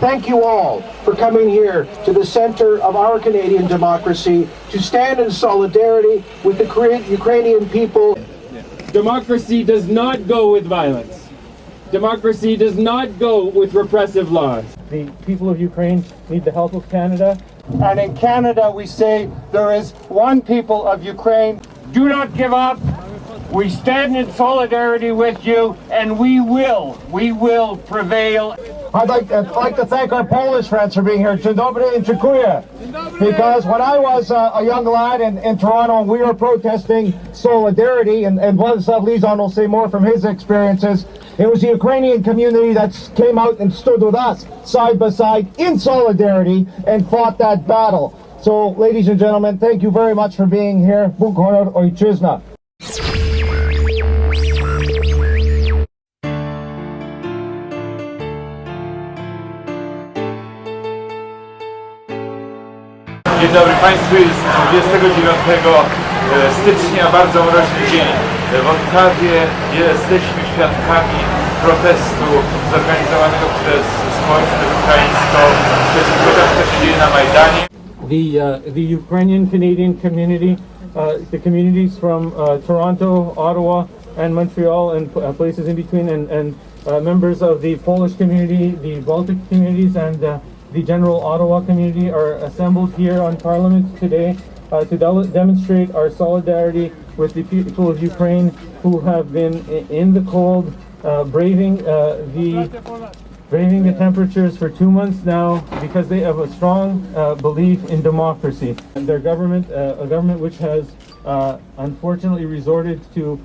Thank you all for coming here to the center of our Canadian democracy to stand in solidarity with the Ukrainian people. Democracy does not go with violence. Democracy does not go with repressive laws. The people of Ukraine need the help of Canada. And in Canada we say there is one people of Ukraine. Do not give up. We stand in solidarity with you, and we will prevail. I'd like to thank our Polish friends for being here. Dzień dobry and dziękuję. Because when I was a young lad in Toronto and we were protesting solidarity, and Vladislav Lizon will say more from his experiences, it was the Ukrainian community that came out and stood with us side by side in solidarity and fought that battle. So, ladies and gentlemen, thank you very much for being here. Bóg, honor, ojczyzna. Dzień dobry Państwu, jest 29 stycznia, bardzo mroźny dzień w Ottawie. Jesteśmy świadkami protestu zorganizowanego przez społeczność ukraińską przeciwko temu, co się dzieje na Majdanie. The Ukrainian Canadian community, the communities from Toronto, Ottawa, and Montreal, and places in between, and members of the Polish community, the Baltic communities, and the general Ottawa community are assembled here on Parliament today to demonstrate our solidarity with the people of Ukraine who have been in the cold, braving the temperatures for 2 months now because they have a strong belief in democracy. And their government, a government which has unfortunately resorted to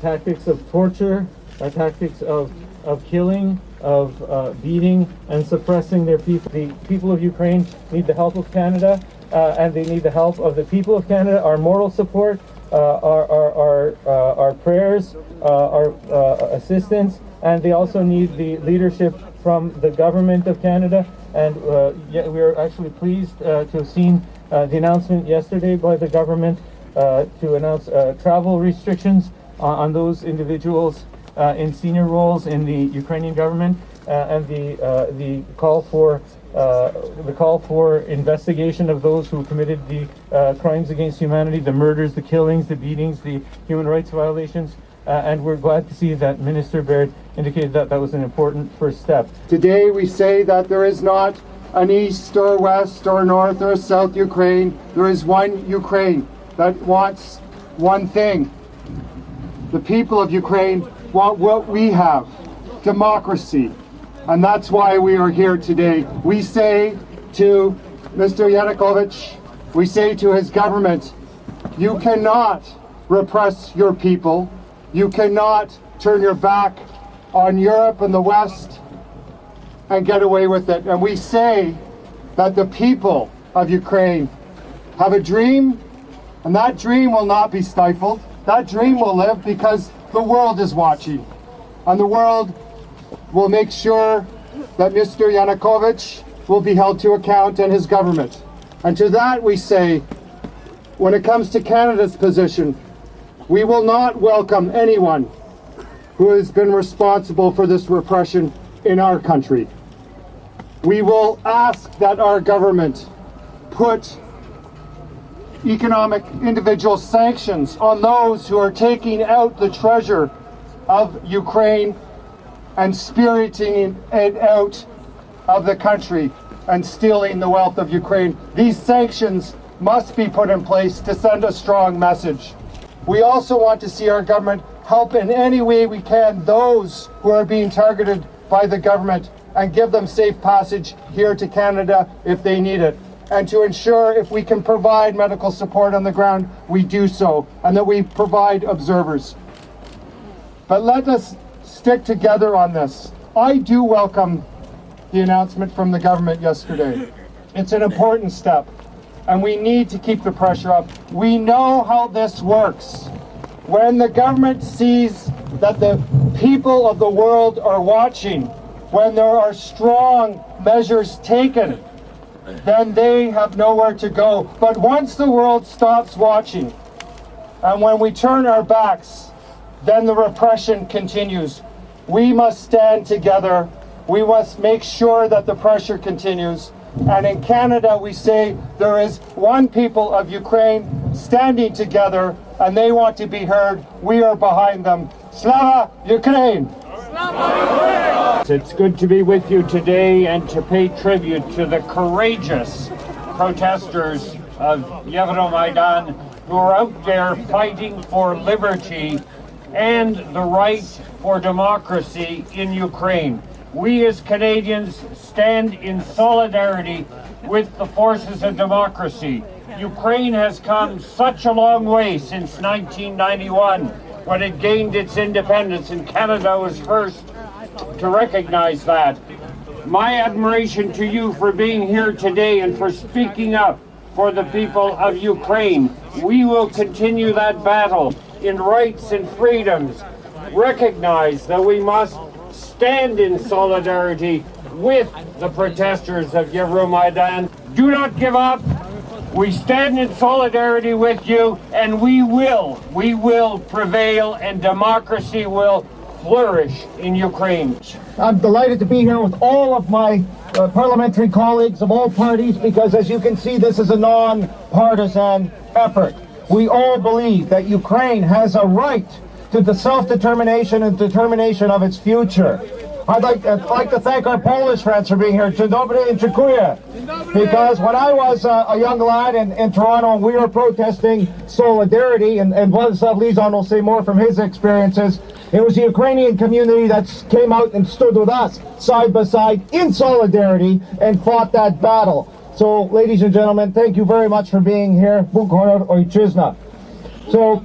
tactics of torture, tactics of killing, of beating and suppressing their people. The people of Ukraine need the help of Canada, and they need the help of the people of Canada, our moral support, our prayers, our assistance, and they also need the leadership from the government of Canada. And we are actually pleased to have seen the announcement yesterday by the government to announce travel restrictions on those individuals in senior roles in the Ukrainian government, and the call for investigation of those who committed the crimes against humanity, the murders, the killings, the beatings, the human rights violations. And we're glad to see that Minister Baird indicated that that was an important first step. Today we say that there is not an east or west or north or south Ukraine. There is one Ukraine that wants one thing. The people of Ukraine want what we have, democracy. And that's why we are here today. We say to Mr. Janukowicza, we say to his government, you cannot repress your people. You cannot turn your back on Europe and the West and get away with it. And we say that the people of Ukraine have a dream, and that dream will not be stifled. That dream will live because the world is watching, and the world will make sure that Mr. Janukowicza will be held to account, and his government. And to that we say, when it comes to Canada's position, we will not welcome anyone who has been responsible for this repression in our country. We will ask that our government put economic individual sanctions on those who are taking out the treasure of Ukraine and spiriting it out of the country and stealing the wealth of Ukraine. These sanctions must be put in place to send a strong message. We also want to see our government help in any way we can those who are being targeted by the government and give them safe passage here to Canada if they need it. And to ensure if we can provide medical support on the ground, we do so, and that we provide observers. But let us stick together on this. I do welcome the announcement from the government yesterday. It's an important step, and we need to keep the pressure up. We know how this works. When the government sees that the people of the world are watching, when there are strong measures taken, then they have nowhere to go. But once the world stops watching, and when we turn our backs, then the repression continues. We must stand together we must make sure that the pressure continues. And in Canada, we say there is one people of Ukraine standing together, and they want to be heard. We are behind them. Slava Ukraine! It's good to be with you today and to pay tribute to the courageous protesters of Majdanem who are out there fighting for liberty and the right for democracy in Ukraine. We as Canadians stand in solidarity with the forces of democracy. Ukraine has come such a long way since 1991 when it gained its independence, and Canada was first to recognize that. My admiration to you for being here today and for speaking up for the people of Ukraine. We will continue that battle in rights and freedoms. Recognize that we must stand in solidarity with the protesters of Majdanem. Do not give up. We stand in solidarity with you, and we will prevail, and democracy will flourish in Ukraine. I'm delighted to be here with all of my parliamentary colleagues of all parties because, as you can see, this is a non-partisan effort. We all believe that Ukraine has a right to the self-determination and determination of its future. I'd like to thank our Polish friends for being here. Dzień dobry and dziękuję. Because when I was a young lad in Toronto and we were protesting solidarity, and Władysław Lizon will say more from his experiences, it was the Ukrainian community that came out and stood with us side by side in solidarity and fought that battle. So, ladies and gentlemen, thank you very much for being here. Bóg, honor, ojczyzna. So,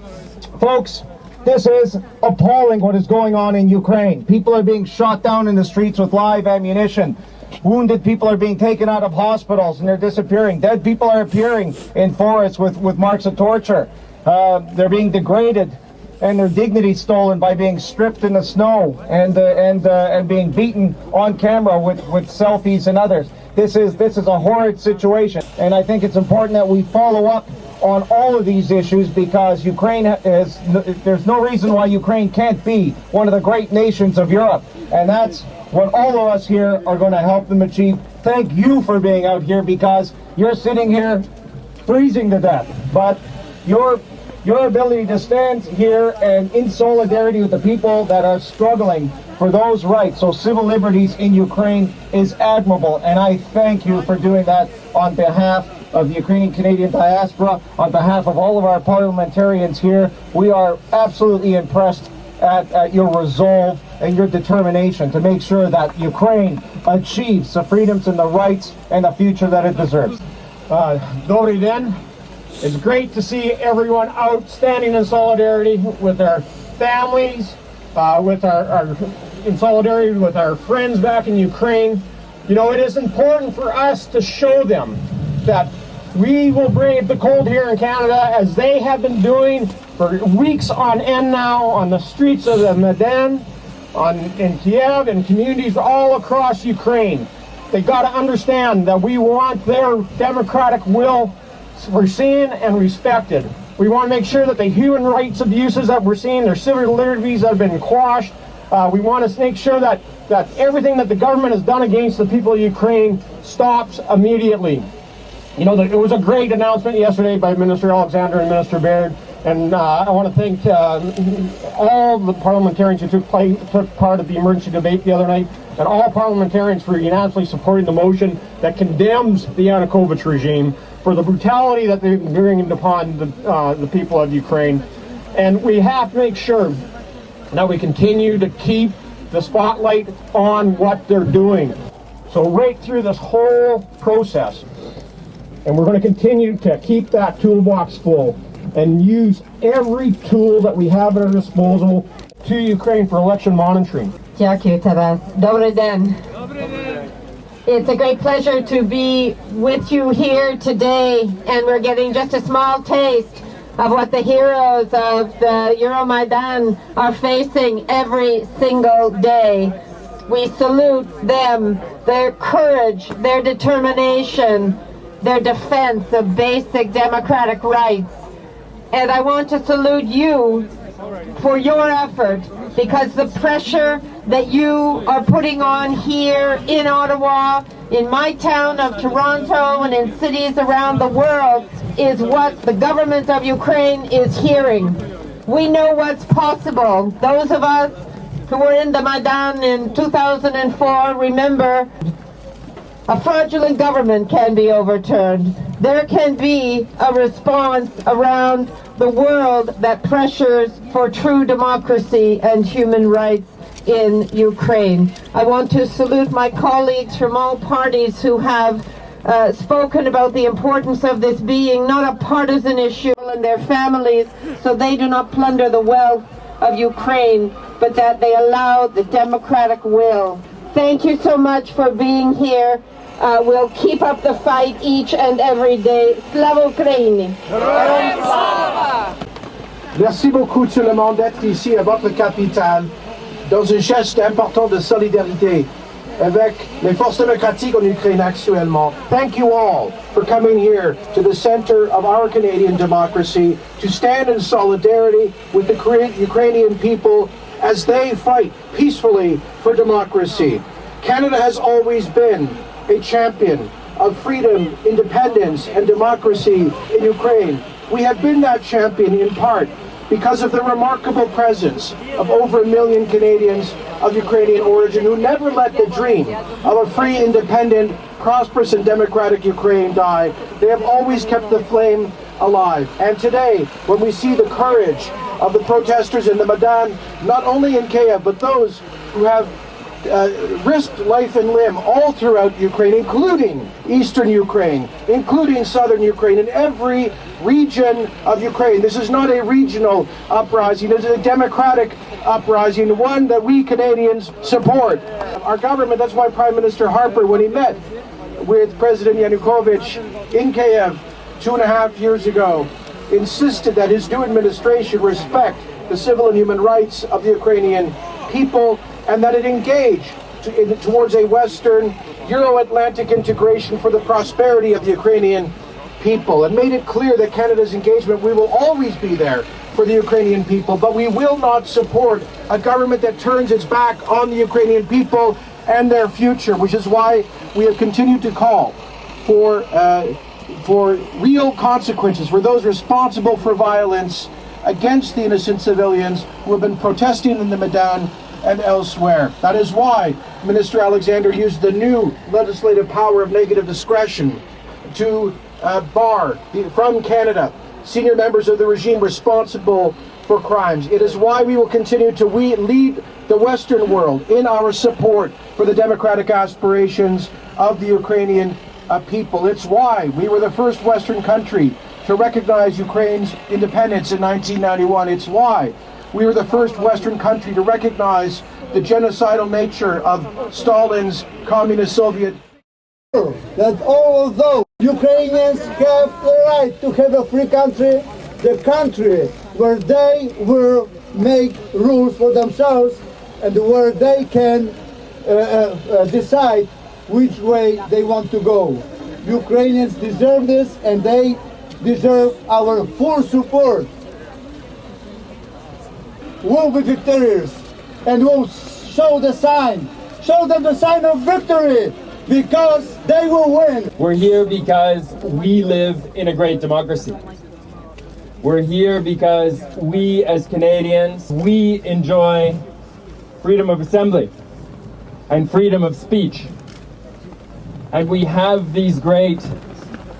folks, this is appalling what is going on in Ukraine. People are being shot down in the streets with live ammunition. Wounded people are being taken out of hospitals and they're disappearing. Dead people are appearing in forests with marks of torture. They're being degraded and their dignity stolen by being stripped in the snow and being beaten on camera with selfies and others. This is a horrid situation, and I think it's important that we follow up on all of these issues because there's no reason why Ukraine can't be one of the great nations of Europe, and that's what all of us here are going to help them achieve. Thank you for being out here because you're sitting here freezing to death, but your ability to stand here and in solidarity with the people that are struggling for those rights, so civil liberties in Ukraine, is admirable, and I thank you for doing that on behalf of the Ukrainian Canadian diaspora, on behalf of all of our parliamentarians here. We are absolutely impressed at your resolve and your determination to make sure that Ukraine achieves the freedoms and the rights and the future that it deserves. Dobry den. It's great to see everyone out standing in solidarity with their families, in solidarity with our friends back in Ukraine. You know, it is important for us to show them that we will brave the cold here in Canada as they have been doing for weeks on end now on the streets of the Majdanem, in Kiev, and communities all across Ukraine. They got to understand that we want their democratic will foreseen and respected. We want to make sure that the human rights abuses that we're seeing, their civil liberties that have been quashed, we want to make sure that everything that the government has done against the people of Ukraine stops immediately. You know, it was a great announcement yesterday by Minister Alexander and Minister Baird, and I want to thank all the parliamentarians who took part of the emergency debate the other night, and all parliamentarians for unanimously supporting the motion that condemns the Janukowicza regime for the brutality that they've been bringing upon the people of Ukraine. And we have to make sure that we continue to keep the spotlight on what they're doing. So right through this whole process, and we're going to continue to keep that toolbox full and use every tool that we have at our disposal to Ukraine for election monitoring. Dziękuję teraz. Dobry den. It's a great pleasure to be with you here today, and we're getting just a small taste of what the heroes of the Euromaidan are facing every single day. We salute them, their courage, their determination, their defense of basic democratic rights. And I want to salute you for your effort, because the pressure that you are putting on here in Ottawa, in my town of Toronto, and in cities around the world is what the government of Ukraine is hearing. We know what's possible. Those of us who were in the Majdanem in 2004 remember a fraudulent government can be overturned. There can be a response around the world that pressures for true democracy and human rights in Ukraine. I want to salute my colleagues from all parties who have spoken about the importance of this being not a partisan issue and their families, so they do not plunder the wealth of Ukraine, but that they allow the democratic will. Thank you so much for being here. We'll keep up the fight each and every day. Slava Ukraini! Merci beaucoup tout le monde d'être ici à votre capitale dans un geste important de solidarité avec les forces démocratiques en Ukraine actuellement. Thank you all for coming here to the center of our Canadian democracy to stand in solidarity with the Ukrainian people as they fight peacefully for democracy. Canada has always been a champion of freedom, independence, and democracy in Ukraine. We have been that champion in part because of the remarkable presence of over 1 million Canadians of Ukrainian origin who never let the dream of a free, independent, prosperous, and democratic Ukraine die. They have always kept the flame alive. And today, when we see the courage of the protesters in the Majdan, not only in Kiev, but those who have risked life and limb all throughout Ukraine, including eastern Ukraine, including southern Ukraine, in every region of Ukraine. This is not a regional uprising, this is a democratic uprising, one that we Canadians support. Our government, that's why Prime Minister Harper, when he met with President Janukowicza in Kiev 2.5 years ago, insisted that his new administration respect the civil and human rights of the Ukrainian people, and that it engage towards a Western Euro-Atlantic integration for the prosperity of the Ukrainian people, and made it clear that Canada's engagement, we will always be there for the Ukrainian people, but we will not support a government that turns its back on the Ukrainian people and their future, which is why we have continued to call for real consequences for those responsible for violence against the innocent civilians who have been protesting in the Majdan and elsewhere. That is why Minister Alexander used the new legislative power of negative discretion to bar from Canada senior members of the regime responsible for crimes. It is why we will continue to lead the Western world in our support for the democratic aspirations of the Ukrainian people. It's why we were the first Western country to recognize Ukraine's independence in 1991. It's why we were the first Western country to recognize the genocidal nature of Stalin's communist Soviet. That although Ukrainians have the right to have a free country, the country where they will make rules for themselves and where they can decide which way they want to go. Ukrainians deserve this, and they deserve our full support. We'll be victorious, and we'll show them the sign of victory, because they will win. We're here because we live in a great democracy. We're here because we as Canadians, we enjoy freedom of assembly and freedom of speech. And we have these great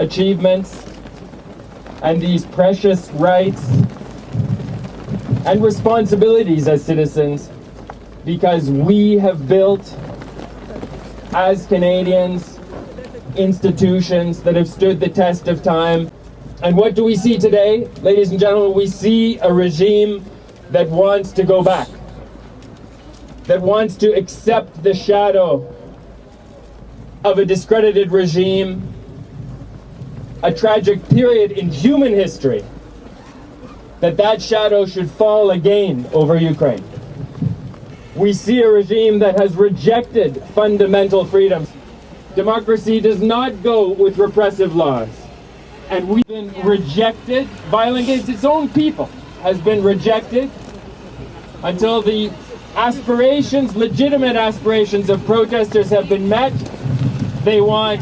achievements and these precious rights and responsibilities as citizens because we have built, as Canadians, institutions that have stood the test of time. And what do we see today? Ladies and gentlemen, we see a regime that wants to go back, that wants to accept the shadow of a discredited regime, a tragic period in human history, that shadow should fall again over Ukraine. We see a regime that has rejected fundamental freedoms. Democracy does not go with repressive laws. And we've been rejected. Violence against its own people has been rejected until the aspirations, legitimate aspirations of protesters have been met. They want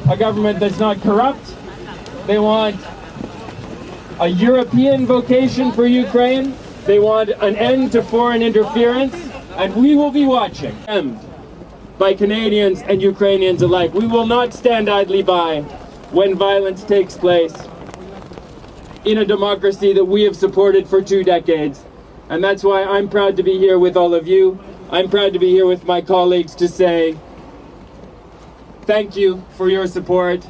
a government that's not corrupt. They want a European vocation for Ukraine. They want an end to foreign interference. And we will be watching by Canadians and Ukrainians alike. We will not stand idly by when violence takes place in a democracy that we have supported for 2 decades. And that's why I'm proud to be here with all of you. I'm proud to be here with my colleagues to say thank you for your support.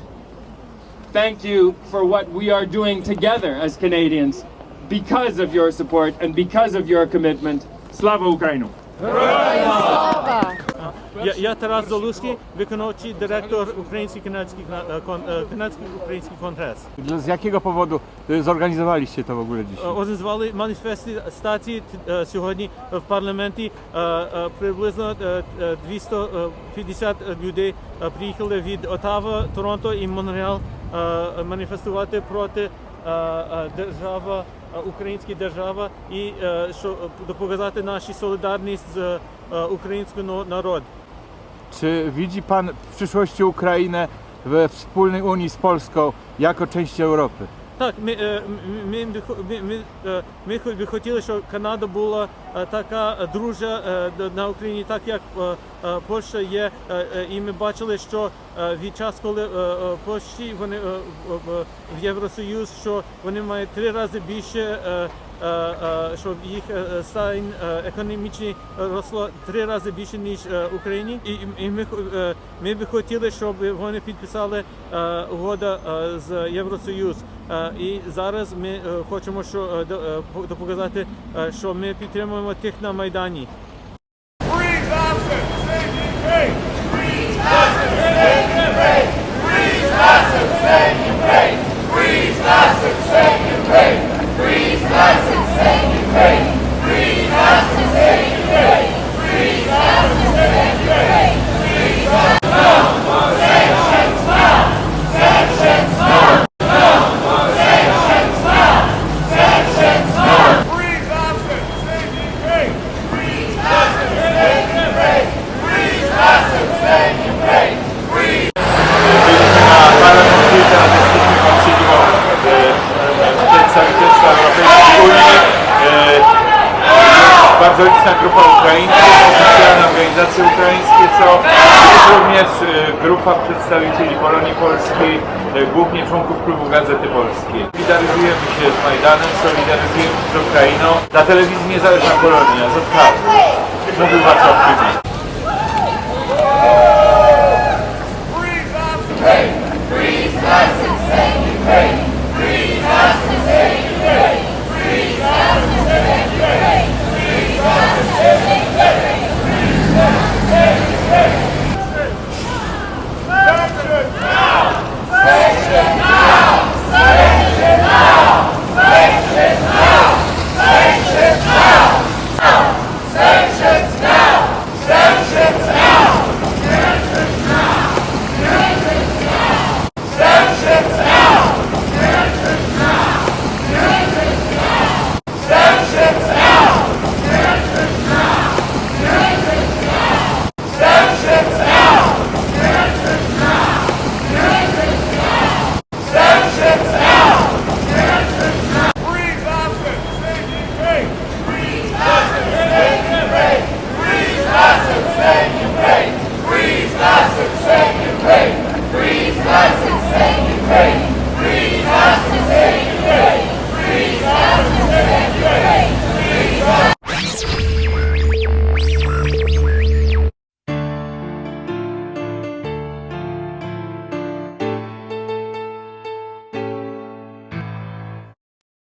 Thank you for what we are doing together as Canadians because of your support and because of your commitment. Slava Ukrainu! Я Тарас Залузький, виконавчий директор Український канадський український конгрес. Z jakiego powodu zorganizowaliście to w ogóle dzisiaj? Організували маніфестації сьогодні в парламенті. Приблизно 250 людей приїхали від Оттава, Торонто і Монреал маніфестувати проти держави, української держави і щоб показати нашу солідарність з українським народом. Czy widzi Pan w przyszłości Ukrainę we wspólnej Unii z Polską jako część Europy? Так, ми би хотіли, щоб Канада була така дружа на Україні, так як Польща є. І ми бачили, що від часу, коли Польщі вони в Євросоюз, що вони мають 3 рази більше, щоб їх стан економічний росло 3 рази більше, ніж в Україні. І ми би хотіли, щоб вони підписали угоду з Євросоюз. І зараз ми хочемо показати, що ми підтримуємо тих на Майдані. Bardzo liczna grupa Ukrainy, oficjalne organizacje ukraińskie, co jest również grupa przedstawicieli Polonii Polskiej, głównie członków Klubu Gazety Polskiej. Solidaryzujemy się z Majdanem, solidaryzujemy się z Ukrainą. Dla telewizji Niezależna Polonia, z Ottawy. Mówił Wacław Kwieciński.